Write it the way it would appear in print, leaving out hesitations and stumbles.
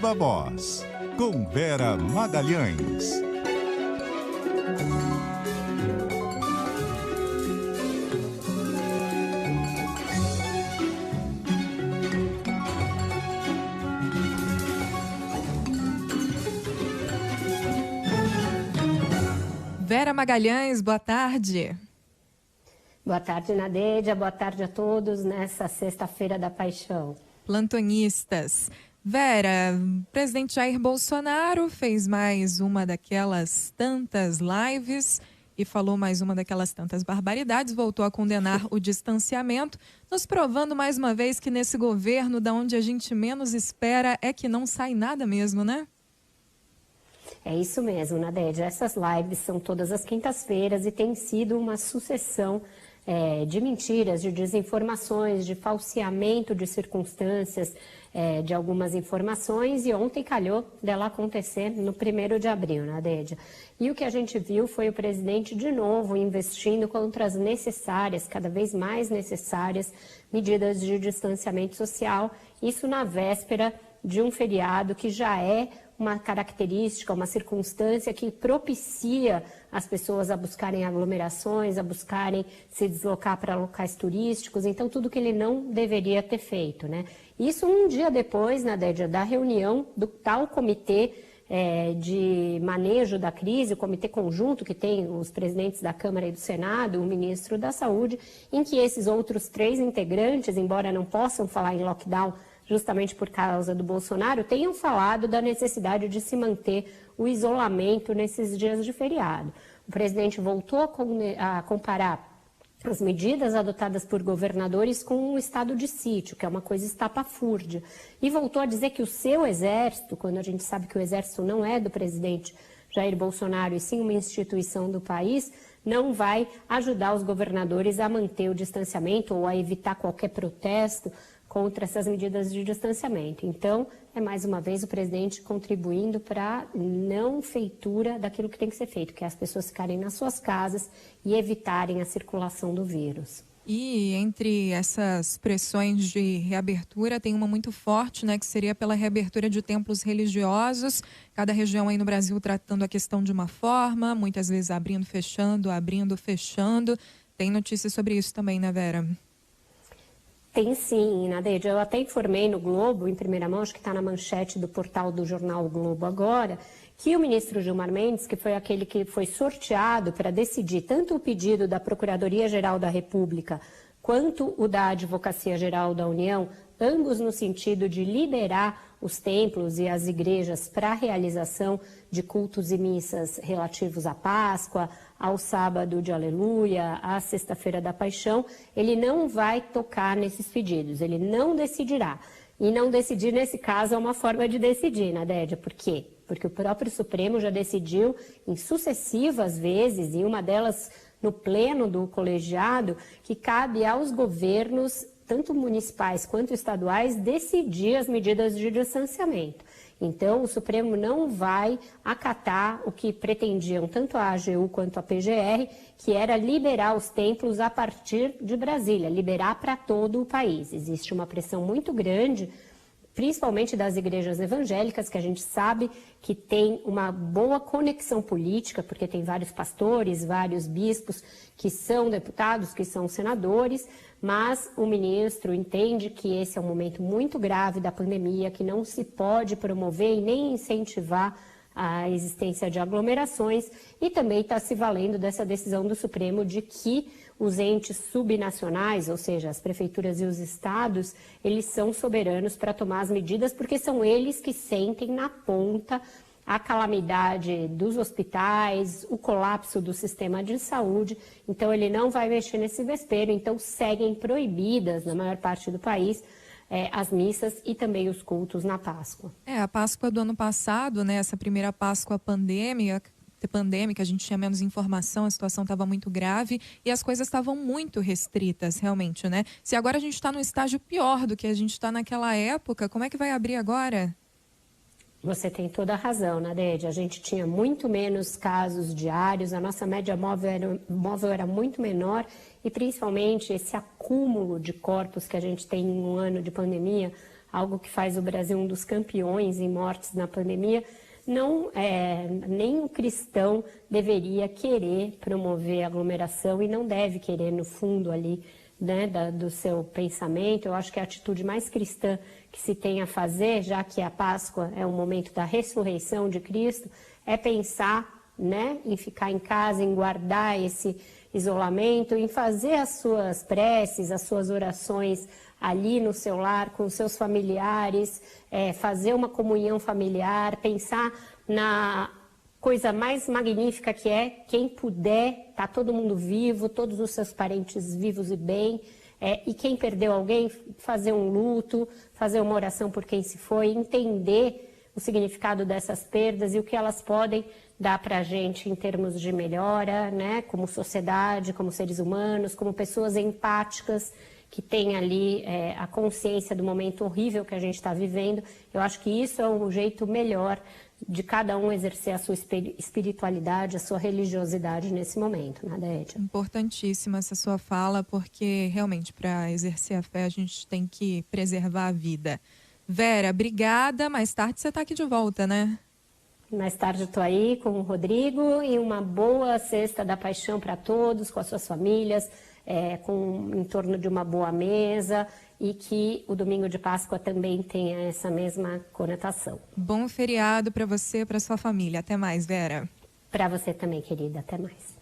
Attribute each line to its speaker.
Speaker 1: Viva Voz, com Vera Magalhães.
Speaker 2: Vera Magalhães, boa tarde.
Speaker 3: Boa tarde, Nadeja. Boa tarde a todos nessa sexta-feira da paixão.
Speaker 2: Plantonistas. Vera, o presidente Jair Bolsonaro fez mais uma daquelas tantas lives e falou mais uma daquelas tantas barbaridades, voltou a condenar o distanciamento, nos provando mais uma vez que nesse governo, da onde a gente menos espera, é que não sai nada mesmo, né?
Speaker 3: É isso mesmo, Nadeja. Essas lives são todas as quintas-feiras e tem sido uma sucessão de mentiras, de desinformações, de falseamento de circunstâncias, de algumas informações, e ontem calhou dela acontecer no 1º de abril, Nadeja. E o que a gente viu foi o presidente de novo investindo contra as necessárias, cada vez mais necessárias, medidas de distanciamento social, isso na véspera de um feriado que já é uma característica, uma circunstância que propicia as pessoas a buscarem aglomerações, a buscarem se deslocar para locais turísticos, então tudo que ele não deveria ter feito, né? Isso um dia depois, Nadeja, da reunião do tal comitê de manejo da crise, o comitê conjunto que tem os presidentes da Câmara e do Senado, o ministro da Saúde, em que esses outros 3 integrantes, embora não possam falar em lockdown justamente por causa do Bolsonaro, tenham falado da necessidade de se manter o isolamento nesses dias de feriado. O presidente voltou a comparar as medidas adotadas por governadores com o estado de sítio, que é uma coisa estapafúrdia, e voltou a dizer que o seu exército, quando a gente sabe que o exército não é do presidente Jair Bolsonaro, e sim uma instituição do país, não vai ajudar os governadores a manter o distanciamento ou a evitar qualquer protesto contra essas medidas de distanciamento. Então, é mais uma vez o presidente contribuindo para a não feitura daquilo que tem que ser feito, que é as pessoas ficarem nas suas casas e evitarem a circulação do vírus.
Speaker 2: E entre essas pressões de reabertura, tem uma muito forte, né, que seria pela reabertura de templos religiosos. Cada região aí no Brasil tratando a questão de uma forma, muitas vezes abrindo, fechando. Tem notícias sobre isso também, né, Vera?
Speaker 3: Tem sim, Nadeja. Eu até informei no Globo, em primeira mão, acho que está na manchete do portal do jornal o Globo agora, que o ministro Gilmar Mendes, que foi aquele que foi sorteado para decidir tanto o pedido da Procuradoria-Geral da República quanto o da Advocacia-Geral da União, ambos no sentido de liberar os templos e as igrejas para a realização de cultos e missas relativos à Páscoa, ao sábado de Aleluia, à sexta-feira da Paixão, ele não vai tocar nesses pedidos, ele não decidirá. E não decidir, nesse caso, é uma forma de decidir, Nadeja. Por quê? Porque o próprio Supremo já decidiu em sucessivas vezes, e uma delas no pleno do colegiado, que cabe aos governos, tanto municipais quanto estaduais, decidir as medidas de distanciamento. Então, o Supremo não vai acatar o que pretendiam tanto a AGU quanto a PGR, que era liberar os templos a partir de Brasília, liberar para todo o país. Existe uma pressão muito grande, principalmente das igrejas evangélicas, que a gente sabe que tem uma boa conexão política, porque tem vários pastores, vários bispos que são deputados, que são senadores, mas o ministro entende que esse é um momento muito grave da pandemia, que não se pode promover e nem incentivar a existência de aglomerações, e também está se valendo dessa decisão do Supremo de que os entes subnacionais, ou seja, as prefeituras e os estados, eles são soberanos para tomar as medidas, porque são eles que sentem na ponta a calamidade dos hospitais, o colapso do sistema de saúde. Então, ele não vai mexer nesse vespeiro. Então, seguem proibidas, na maior parte do país, as missas e também os cultos na Páscoa.
Speaker 2: A Páscoa do ano passado, né, essa primeira Páscoa pandêmica, a gente tinha menos informação, a situação estava muito grave e as coisas estavam muito restritas, realmente, né? Se agora a gente está num estágio pior do que a gente está naquela época, como é que vai abrir agora?
Speaker 3: Você tem toda a razão, Nadeja. A gente tinha muito menos casos diários, a nossa média móvel era muito menor e principalmente esse acúmulo de corpos que a gente tem em um ano de pandemia algo que faz o Brasil um dos campeões em mortes na pandemia, nem um cristão deveria querer promover aglomeração e não deve querer no fundo ali, né, do seu pensamento. Eu acho que a atitude mais cristã que se tem a fazer, já que a Páscoa é o momento da ressurreição de Cristo, é pensar, né, em ficar em casa, em guardar esse isolamento, em fazer as suas preces, as suas orações ali no seu lar, com os seus familiares, fazer uma comunhão familiar, pensar na coisa mais magnífica que é, quem puder, tá todo mundo vivo, todos os seus parentes vivos e bem, e quem perdeu alguém, fazer um luto, fazer uma oração por quem se foi, entender o significado dessas perdas e o que elas podem dar para a gente em termos de melhora, né, como sociedade, como seres humanos, como pessoas empáticas, que têm ali a consciência do momento horrível que a gente está vivendo. Eu acho que isso é um jeito melhor de cada um exercer a sua espiritualidade, a sua religiosidade nesse momento, né, Dédia?
Speaker 2: Importantíssima essa sua fala, porque realmente para exercer a fé a gente tem que preservar a vida. Vera, obrigada. Mais tarde você está aqui de volta, né?
Speaker 3: Mais tarde eu estou aí com o Rodrigo e uma boa Sexta da Paixão para todos, com as suas famílias, em torno de uma boa mesa, e que o domingo de Páscoa também tenha essa mesma conotação.
Speaker 2: Bom feriado para você e para sua família. Até mais, Vera.
Speaker 3: Para você também, querida. Até mais.